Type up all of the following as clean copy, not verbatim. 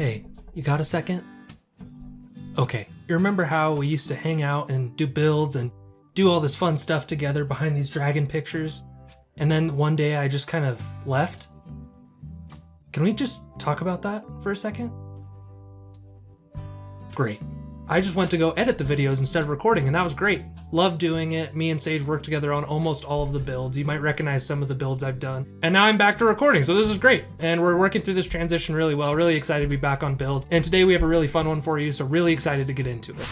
Hey, you got a second? Okay, you remember how we used to hang out and do builds and do all this fun stuff together behind these dragon pictures? And then one day I just kind of left? Can we just talk about that for a second? Great. I just went to go edit the videos instead of recording, and that was great. Love doing it. Me and Sage worked together on almost all of the builds. You might recognize some of the builds I've done. And now I'm back to recording, so this is great. And we're working through this transition really well. Really excited to be back on builds. And today we have a really fun one for you, so really excited to get into it.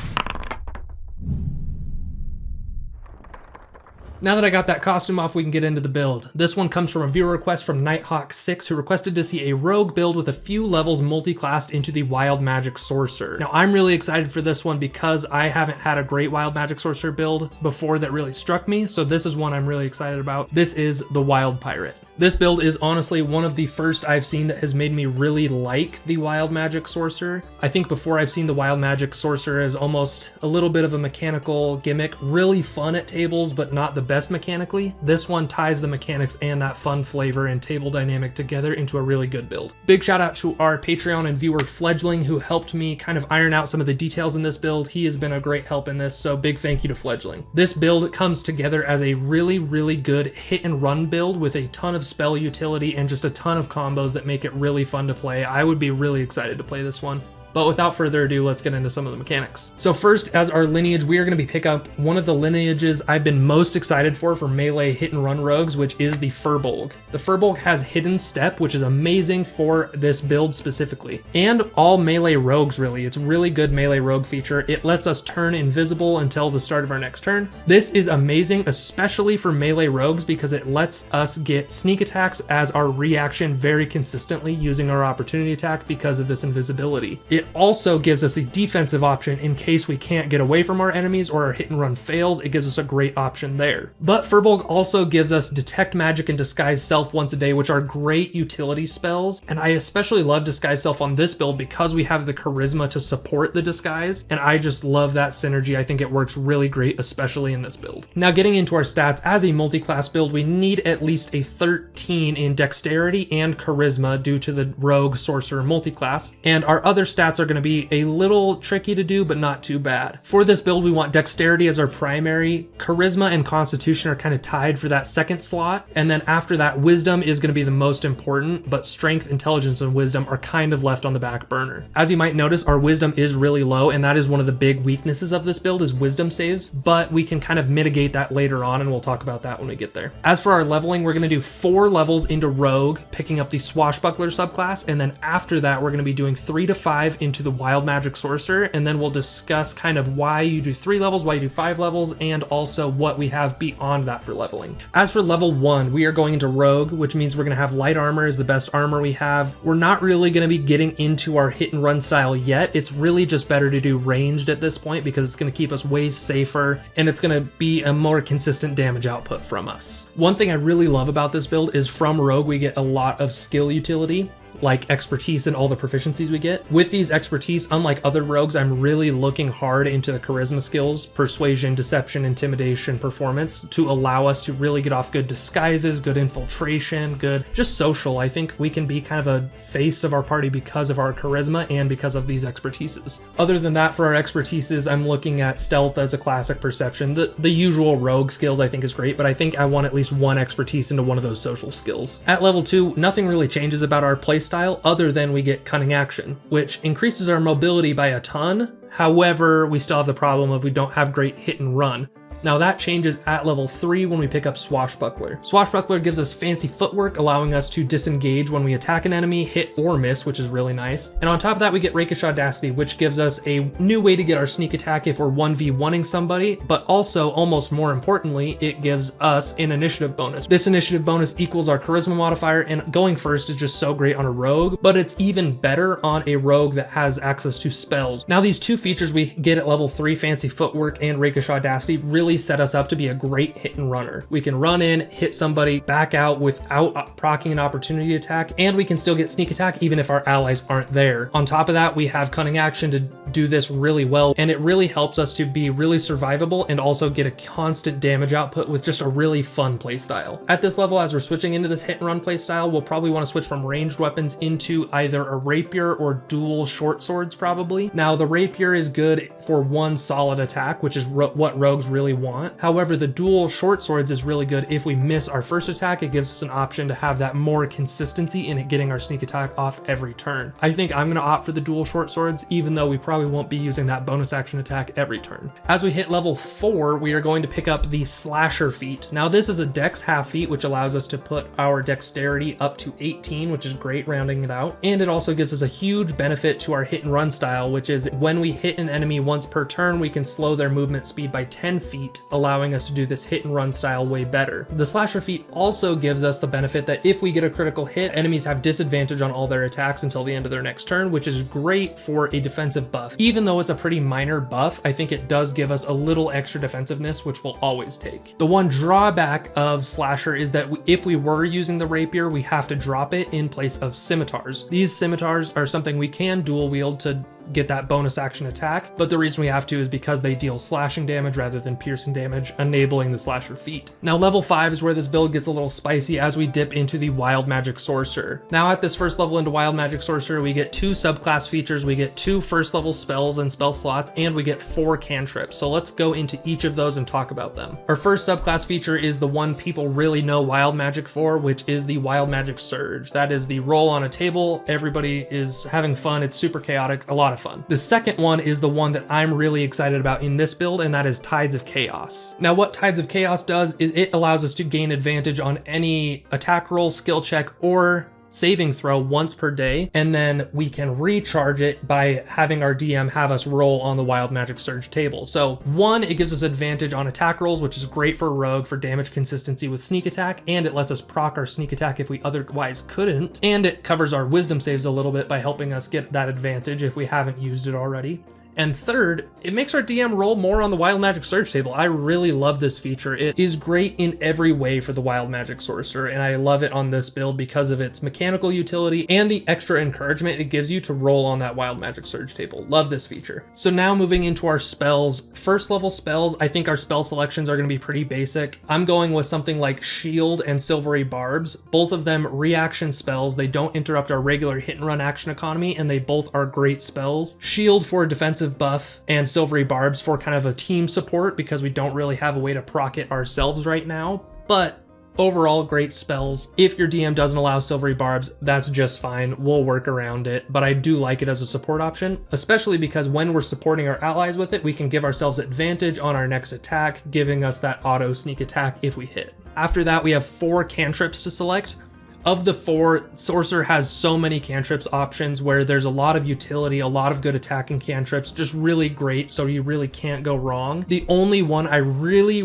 Now that I got that costume off, we can get into the build. This one comes from a viewer request from Nighthawk6, who requested to see a rogue build with a few levels multi-classed into the Wild Magic Sorcerer. Now, I'm really excited for this one because I haven't had a great Wild Magic Sorcerer build before that really struck me, so this is one I'm really excited about. This is the Wild Pirate. This build is honestly one of the first I've seen that has made me really like the Wild Magic Sorcerer. I think before I've seen the Wild Magic Sorcerer as almost a little bit of a mechanical gimmick, really fun at tables, but not the best mechanically. This one ties the mechanics and that fun flavor and table dynamic together into a really good build. Big shout out to our Patreon and viewer Fledgling, who helped me kind of iron out some of the details in this build. He has been a great help in this, so big thank you to Fledgling. This build comes together as a really good hit and run build with a ton of spell utility and just a ton of combos that make it really fun to play. I would be really excited to play this one. But without further ado, let's get into some of the mechanics. So first, as our lineage, we are going to be picking up one of the lineages I've been most excited for melee hit and run rogues, which is the Firbolg. The Firbolg has Hidden Step, which is amazing for this build specifically. And all melee rogues, really. It's a really good melee rogue feature. It lets us turn invisible until the start of our next turn. This is amazing, especially for melee rogues, because it lets us get sneak attacks as our reaction very consistently using our opportunity attack because of this invisibility. It also gives us a defensive option in case we can't get away from our enemies or our hit and run fails. It gives us a great option there. But Firbolg also gives us Detect Magic and Disguise Self once a day, which are great utility spells. And I especially love Disguise Self on this build because we have the charisma to support the disguise. And I just love that synergy. I think it works really great, especially in this build. Now getting into our stats, as a multi-class build, we need at least a 13 in Dexterity and Charisma due to the Rogue Sorcerer multi-class. And our other stats are going to be a little tricky to do, but not too bad. For this build, we want Dexterity as our primary. Charisma and Constitution are kind of tied for that second slot. And then after that, Wisdom is going to be the most important, but Strength, Intelligence, and Wisdom are kind of left on the back burner. As you might notice, our Wisdom is really low, and that is one of the big weaknesses of this build is Wisdom saves, but we can kind of mitigate that later on, and we'll talk about that when we get there. As for our leveling, we're going to do 4 levels into Rogue, picking up the Swashbuckler subclass, and then after that, we're going to be doing 3 to 5 into the Wild Magic Sorcerer, and then we'll discuss kind of why you do 3 levels, why you do 5 levels, and also what we have beyond that for leveling. As for level 1, we are going into Rogue, which means we're going to have light armor as the best armor we have. We're not really going to be getting into our hit and run style yet. It's really just better to do ranged at this point because it's going to keep us way safer, and it's going to be a more consistent damage output from us. One thing I really love about this build is from Rogue, we get a lot of skill utility, like expertise and all the proficiencies we get. With these expertise, unlike other rogues, I'm really looking hard into the charisma skills, persuasion, deception, intimidation, performance, to allow us to really get off good disguises, good infiltration, good just social. I think we can be kind of a face of our party because of our charisma and because of these expertises. Other than that, for our expertises, I'm looking at stealth as a classic perception. The usual rogue skills I think is great, but I think I want at least one expertise into one of those social skills. At level 2, nothing really changes about our playstyle other than we get Cunning Action, which increases our mobility by a ton. However, we still have the problem of we don't have great hit and run. Now that changes at level 3 when we pick up Swashbuckler. Swashbuckler gives us fancy footwork, allowing us to disengage when we attack an enemy, hit or miss, which is really nice. And on top of that, we get Rakish Audacity, which gives us a new way to get our sneak attack if we're 1v1ing somebody, but also, almost more importantly, it gives us an initiative bonus. This initiative bonus equals our charisma modifier, and going first is just so great on a rogue, but it's even better on a rogue that has access to spells. Now these two features we get at level 3, fancy footwork and Rakish Audacity, really really set us up to be a great hit and runner. We can run in, hit somebody, back out without proccing an opportunity attack, and we can still get sneak attack even if our allies aren't there. On top of that, we have cunning action to do this really well, and it really helps us to be really survivable and also get a constant damage output with just a really fun playstyle. At this level, as we're switching into this hit and run playstyle, we'll probably want to switch from ranged weapons into either a rapier or dual short swords probably. Now the rapier is good for one solid attack, which is what rogues really want. However, the dual short swords is really good if we miss our first attack. It gives us an option to have that more consistency in getting our sneak attack off every turn. I think I'm going to opt for the dual short swords, even though we probably won't be using that bonus action attack every turn. As we hit level 4, we are going to pick up the Slasher feat. Now this is a dex half feat, which allows us to put our dexterity up to 18, which is great, rounding it out. And it also gives us a huge benefit to our hit and run style, which is when we hit an enemy once per turn, we can slow their movement speed by 10 feet, allowing us to do this hit and run style way better. The Slasher feat also gives us the benefit that if we get a critical hit, enemies have disadvantage on all their attacks until the end of their next turn, which is great for a defensive buff. Even though it's a pretty minor buff, I think it does give us a little extra defensiveness, which we'll always take. The one drawback of Slasher is that if we were using the rapier, we have to drop it in place of scimitars. These scimitars are something we can dual wield to get that bonus action attack, but the reason we have to is because they deal slashing damage rather than piercing damage, enabling the Slasher feat. Now level 5 is where this build gets a little spicy as we dip into the Wild Magic Sorcerer. Now at this first level into Wild Magic Sorcerer, we get 2 subclass features, we get 2 first level spells and spell slots, and we get 4 cantrips. So let's go into each of those and talk about them. Our first subclass feature is the one people really know Wild Magic for, which is the Wild Magic Surge. That is the roll on a table, everybody is having fun, it's super chaotic, a lot of fun. The second one is the one that I'm really excited about in this build, and that is Tides of Chaos. Now what Tides of Chaos does is it allows us to gain advantage on any attack roll, skill check, or saving throw once per day, and then we can recharge it by having our DM have us roll on the Wild Magic Surge table. So one, it gives us advantage on attack rolls, which is great for rogue for damage consistency with sneak attack, and it lets us proc our sneak attack if we otherwise couldn't, and it covers our wisdom saves a little bit by helping us get that advantage if we haven't used it already. And third, it makes our DM roll more on the Wild Magic Surge table. I really love this feature. It is great in every way for the Wild Magic Sorcerer, and I love it on this build because of its mechanical utility and the extra encouragement it gives you to roll on that Wild Magic Surge table. Love this feature. So now moving into our spells. First level spells, I think our spell selections are going to be pretty basic. I'm going with something like Shield and Silvery Barbs. Both of them reaction spells. They don't interrupt our regular hit and run action economy, and they both are great spells. Shield for defensive buff and Silvery Barbs for kind of a team support because we don't really have a way to proc it ourselves right now, but overall great spells. If your DM doesn't allow Silvery Barbs, that's just fine, we'll work around it, but I do like it as a support option, especially because when we're supporting our allies with it, we can give ourselves advantage on our next attack, giving us that auto sneak attack if we hit. After that, we have 4 cantrips to select. Of the 4, Sorcerer has so many cantrips options where there's a lot of utility, a lot of good attacking cantrips, just really great, so you really can't go wrong. The only one I really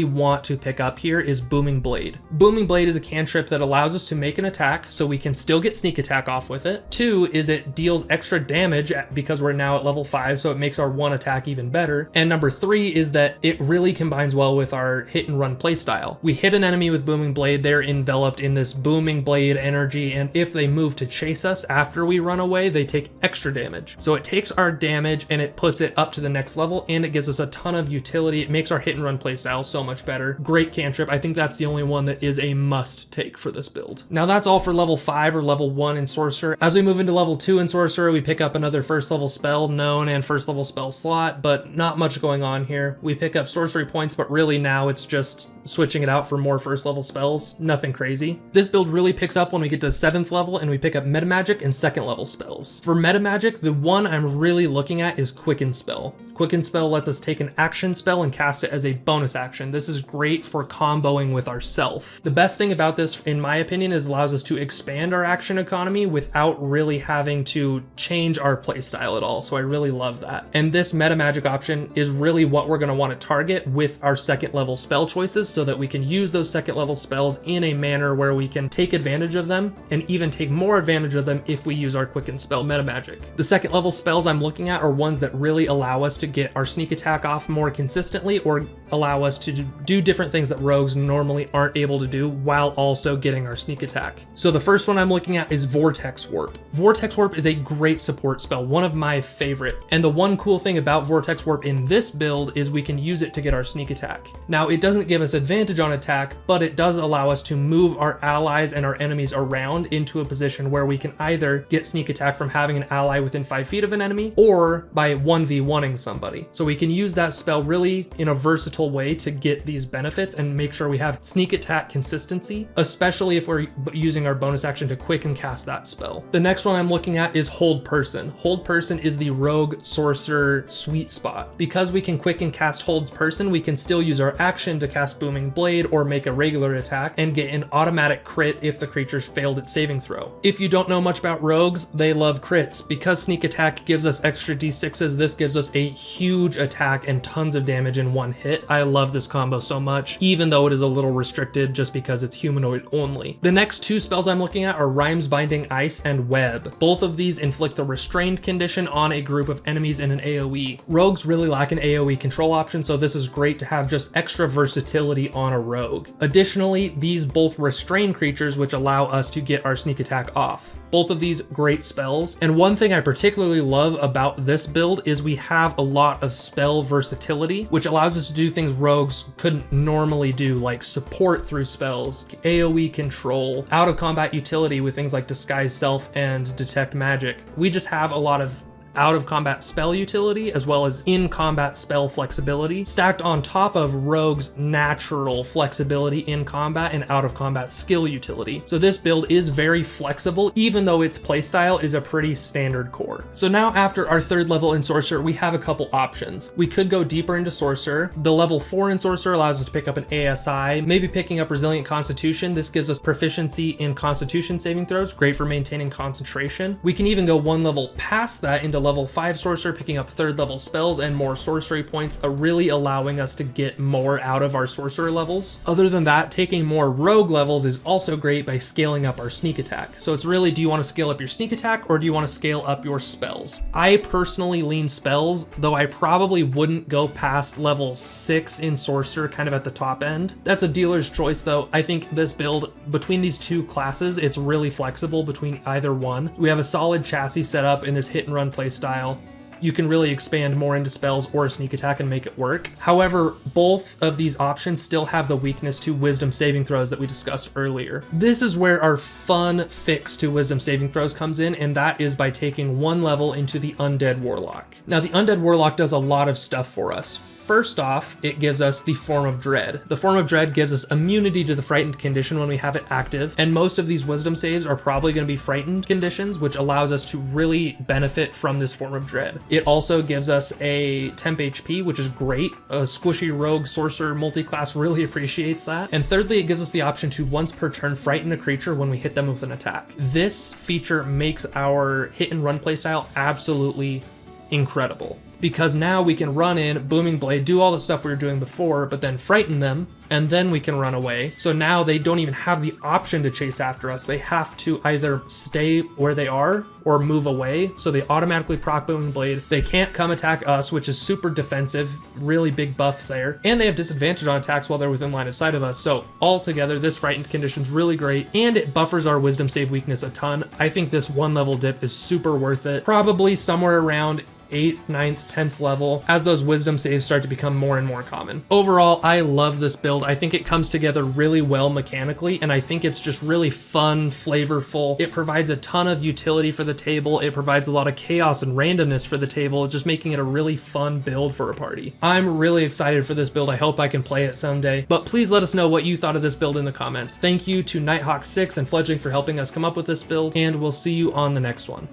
want to pick up here is Booming Blade. Booming Blade is a cantrip that allows us to make an attack, so we can still get sneak attack off with it. 2 is it deals extra damage because we're now at level 5, so it makes our 1 attack even better. And number 3 is that it really combines well with our hit and run playstyle. We hit an enemy with Booming Blade, they're enveloped in this booming blade energy, and if they move to chase us after we run away, they take extra damage. So it takes our damage and it puts it up to the next level, and it gives us a ton of utility. It makes our hit and run playstyle so much better. Great cantrip. I think that's the only one that is a must take for this build. Now that's all for level 5 or level 1 in Sorcerer. As we move into level 2 in Sorcerer, we pick up another first level spell known and first level spell slot, but not much going on here. We pick up sorcery points, but really now it's just switching it out for more first level spells, nothing crazy. This build really picks up when we get to 7th level and we pick up metamagic and 2nd level spells. For metamagic, the one I'm really looking at is Quicken Spell. Quicken Spell lets us take an action spell and cast it as a bonus action. This is great for comboing with ourself. The best thing about this, in my opinion, is it allows us to expand our action economy without really having to change our playstyle at all, so I really love that. And this metamagic option is really what we're going to want to target with our 2nd level spell choices, so that we can use those second level spells in a manner where we can take advantage of them and even take more advantage of them if we use our quicken spell metamagic. The second level spells I'm looking at are ones that really allow us to get our sneak attack off more consistently or allow us to do different things that rogues normally aren't able to do while also getting our sneak attack. So the first one I'm looking at is Vortex Warp. Vortex Warp is a great support spell, one of my favorites. And the one cool thing about Vortex Warp in this build is we can use it to get our sneak attack. Now, it doesn't give us advantage on attack, but it does allow us to move our allies and our enemies around into a position where we can either get sneak attack from having an ally within 5 feet of an enemy or by 1v1ing somebody. So we can use that spell really in a versatile way to get these benefits and make sure we have sneak attack consistency, especially if we're using our bonus action to quicken cast that spell. The next one I'm looking at is Hold Person. Hold Person is the rogue sorcerer sweet spot. Because we can quicken cast Hold Person, we can still use our action to cast Booming Blade or make a regular attack and get an automatic crit if the creature's failed its saving throw. If you don't know much about rogues, they love crits. Because sneak attack gives us extra d6s, this gives us a huge attack and tons of damage in one hit. I love this combo so much, even though it is a little restricted just because it's humanoid only. The next two spells I'm looking at are Rhymes Binding Ice and Web. Both of these inflict a restrained condition on a group of enemies in an AoE. Rogues really lack an AoE control option, so this is great to have just extra versatility on a rogue. Additionally, these both restrain creatures, which allow us to get our sneak attack off. Both of these great spells. And one thing I particularly love about this build is we have a lot of spell versatility, which allows us to do things rogues couldn't normally do, like support through spells, AoE control, out of combat utility with things like Disguise Self and Detect Magic. We just have a lot of out of combat spell utility as well as in combat spell flexibility stacked on top of Rogue's natural flexibility in combat and out of combat skill utility. So this build is very flexible even though its playstyle is a pretty standard core. So now after our third level in Sorcerer, we have a couple options. We could go deeper into Sorcerer. The level 4 in Sorcerer allows us to pick up an ASI, maybe picking up Resilient Constitution. This gives us proficiency in Constitution saving throws, great for maintaining concentration. We can even go one level past that into level 5 Sorcerer, picking up third level spells and more sorcery points, really allowing us to get more out of our Sorcerer levels. Other than that, taking more Rogue levels is also great by scaling up our sneak attack. So it's really, do you want to scale up your sneak attack or do you want to scale up your spells? I personally lean spells, though I probably wouldn't go past level 6 in Sorcerer, kind of at the top end. That's a dealer's choice though. I think this build, between these two classes, it's really flexible between either one. We have a solid chassis set up in this hit and run playstyle. You can really expand more into spells or sneak attack and make it work. However, both of these options still have the weakness to wisdom saving throws that we discussed earlier. This is where our fun fix to wisdom saving throws comes in, and that is by taking one level into the Undead Warlock. Now, the Undead Warlock does a lot of stuff for us. First off, it gives us the Form of Dread. The Form of Dread gives us immunity to the frightened condition when we have it active, and most of these wisdom saves are probably going to be frightened conditions, which allows us to really benefit from this Form of Dread. It also gives us a temp HP, which is great. A squishy rogue sorcerer multi-class really appreciates that. And thirdly, it gives us the option to once per turn frighten a creature when we hit them with an attack. This feature makes our hit and run playstyle absolutely incredible, because now we can run in, Booming Blade, do all the stuff we were doing before, but then frighten them, and then we can run away. So now they don't even have the option to chase after us. They have to either stay where they are or move away. So they automatically proc Booming Blade. They can't come attack us, which is super defensive, really big buff there. And they have disadvantage on attacks while they're within line of sight of us. So altogether, this frightened condition is really great, and it buffers our wisdom save weakness a ton. I think this one level dip is super worth it. Probably somewhere around 8th, 9th, 10th level as those wisdom saves start to become more and more common. Overall, I love this build. I think it comes together really well mechanically, and I think it's just really fun, flavorful. It provides a ton of utility for the table. It provides a lot of chaos and randomness for the table, just making it a really fun build for a party. I'm really excited for this build. I hope I can play it someday, but please let us know what you thought of this build in the comments. Thank you to Nighthawk6 and Fledgling for helping us come up with this build, and we'll see you on the next one.